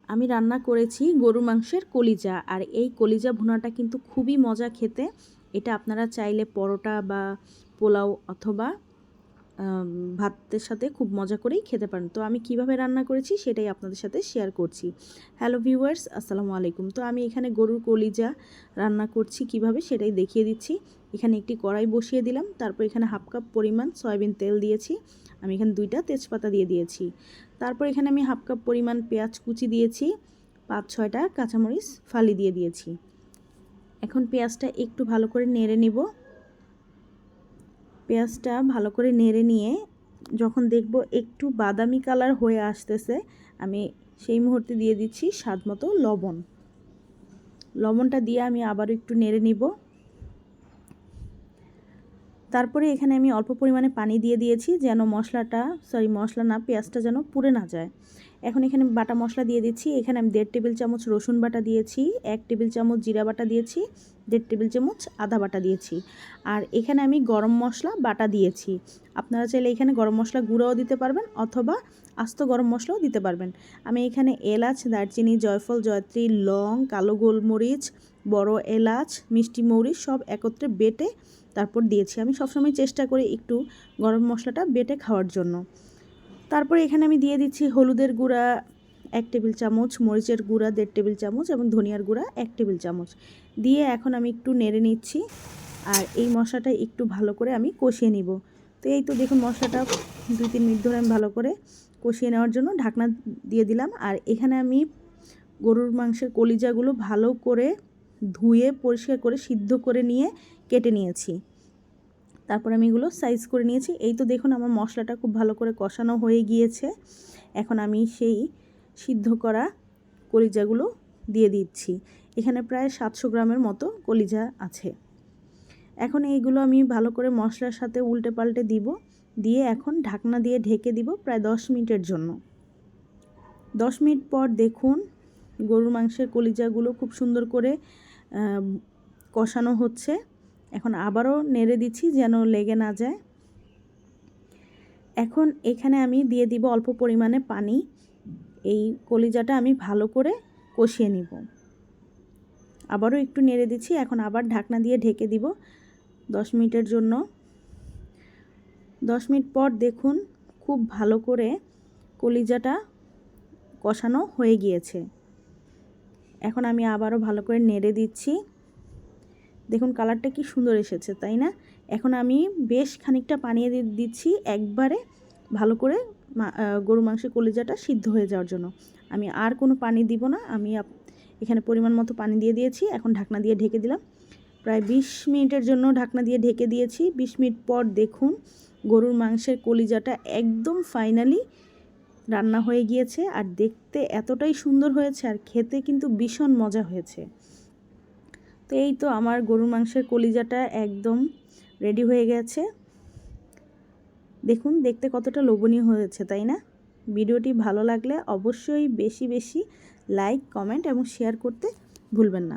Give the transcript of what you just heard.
আমি রান্না করেছি গরুর মাংসের কলিজা, আর এই কলিজা ভুনাটা কিন্তু খুবই মজা খেতে। এটা আপনারা চাইলে পরোটা বা পোলাও অথবা ভাতের সাথে খুব মজা করেই খেতে পারেন। তো আমি কিভাবে রান্না করেছি সেটাই আপনাদের সাথে শেয়ার করছি। হ্যালো ভিউয়ার্স, আসসালামু আলাইকুম। তো আমি এখানে গরুর কলিজা রান্না করছি কিভাবে সেটাই দেখিয়ে দিচ্ছি। এখানে একটি কড়াই বসিয়ে দিলাম, তারপর এখানে হাফ কাপ পরিমাণ সয়াবিন তেল দিয়েছি। আমি এখানে 2টা তেজপাতা দিয়ে দিয়েছি। তারপর এখানে আমি হাফ কাপ পরিমাণ পেঁয়াজ কুচি দিয়েছি, 5-6টা কাঁচামরিচ ফালি দিয়ে দিয়েছি। এখন পেঁয়াজটা একটু ভালো করে নেড়ে নিব। পেঁয়াজটা ভালো করে নেড়ে নিয়ে যখন দেখব একটু বাদামি কালার হয়ে আসতেছে, আমি সেই মুহূর্তে দিয়ে দিচ্ছি স্বাদমতো লবণ। লবণটা দিয়ে আমি আবারও একটু নেড়ে নিব। তারপরে এখানে আমি অল্প পরিমাণে পানি দিয়ে দিয়েছি যেন পেঁয়াজটা যেন পুড়ে না যায়। এখন এখানে বাটা মশলা দিয়ে দিচ্ছি। এখানে আমি 1.5 টেবিল চামচ রসুন বাটা দিয়েছি, 1 টেবিল চামচ জিরা বাটা দিয়েছি, 1.5 টেবিল চামচ আদা বাটা দিয়েছি। আর এখানে আমি গরম মশলা বাটা দিয়েছি। আপনারা চাইলে এখানে গরম মশলা গুঁড়োও দিতে পারবেন অথবা আস্ত গরম মশলাও দিতে পারবেন। আমি এখানে এলাচ, দারচিনি, জয়ফল, জয়ত্রী, লং, কালো গোলমরিচ, বড় এলাচ, মিষ্টি মৌরি সব একত্রে বেটে তারপর দিয়েছি। আমি সবসময় চেষ্টা করি একটু গরম মশলাটা বেটে খাওয়ার জন্য। তারপরে এখানে আমি দিয়ে দিচ্ছি হলুদের গুঁড়া 1 টেবিল চামচ, মরিচের গুঁড়া 1.5 টেবিল চামচ এবং ধনিয়ার গুঁড়া 1 টেবিল চামচ দিয়ে এখন আমি একটু নেড়ে নিচ্ছি। আর এই মশলাটা একটু ভালো করে আমি কষিয়ে নিব। তো এই তো দেখুন মশলাটা 2-3 মিনিট ধরে আমি ভালো করে কষিয়ে নেওয়ার জন্য ঢাকনা দিয়ে দিলাম। আর এখানে আমি গরুর মাংসের কলিজাগুলো ভালো করে ধুয়ে পরিষ্কার করে সিদ্ধ করে নিয়ে কেটে নিয়েছি। তারপর আমি এগুলো সাইজ করে নিয়েছি। এই তো দেখুন আমার মশলাটা খুব ভালো করে কষানো হয়ে গিয়েছে। এখন আমি সেই সিদ্ধ করা কলিজাগুলো দিয়ে দিচ্ছি। এখানে প্রায় 700 গ্রামের মতো কলিজা আছে। এখন এইগুলো আমি ভালো করে মশলার সাথে উল্টে পাল্টে দিব, দিয়ে এখন ঢাকনা দিয়ে ঢেকে দিব প্রায় 10 মিনিটের জন্য। 10 মিনিট পর দেখুন গরুর মাংসের কলিজাগুলো খুব সুন্দর করে কষানো হচ্ছে। এখন আবারও নেড়ে দিচ্ছি যেন লেগে না যায়। এখন এখানে আমি দিয়ে দিব অল্প পরিমাণে পানি। এই কলিজাটা আমি ভালো করে কষিয়ে নিব। আবারও একটু নেড়ে দিচ্ছি। এখন আবার ঢাকনা দিয়ে ঢেকে দিব 10 মিনিটের জন্য। 10 মিনিট পর দেখুন খুব ভালো করে কলিজাটা কষানো হয়ে গিয়েছে। এখন আমি আবারও ভালো করে নেড়ে দিচ্ছি। দেখুন কালারটা কি সুন্দর এসেছে, তাই না? এখন আমি বেশ খানিকটা পানি দিচ্ছি একবারে ভালো করে গরু মাংসের কলিজাটা সিদ্ধ হয়ে যাওয়ার জন্য। আমি আর কোনো পানি দিব না। আমি এখানে পরিমাণ মতো পানি দিয়ে দিয়েছি। এখন ঢাকনা দিয়ে ঢেকে দিলাম। প্রায় 20 মিনিটের জন্য ঢাকনা দিয়ে ঢেকে দিয়েছি। 20 মিনিট পর দেখুন গরুর মাংসের কলিজাটা একদম ফাইনালি রান্না হয়ে গিয়েছে। আর দেখতে এতটাই সুন্দর হয়েছে আর খেতে কিন্তু ভীষণ মজা হয়েছে। তো এই তো আমার গরুর মাংসের কলিজাটা একদম রেডি হয়ে গেছে। দেখুন দেখতে কতটা লোভনীয় হয়েছে, তাই না? ভিডিওটি ভালো লাগলে অবশ্যই বেশি বেশি লাইক, কমেন্ট এবং শেয়ার করতে ভুলবেন না।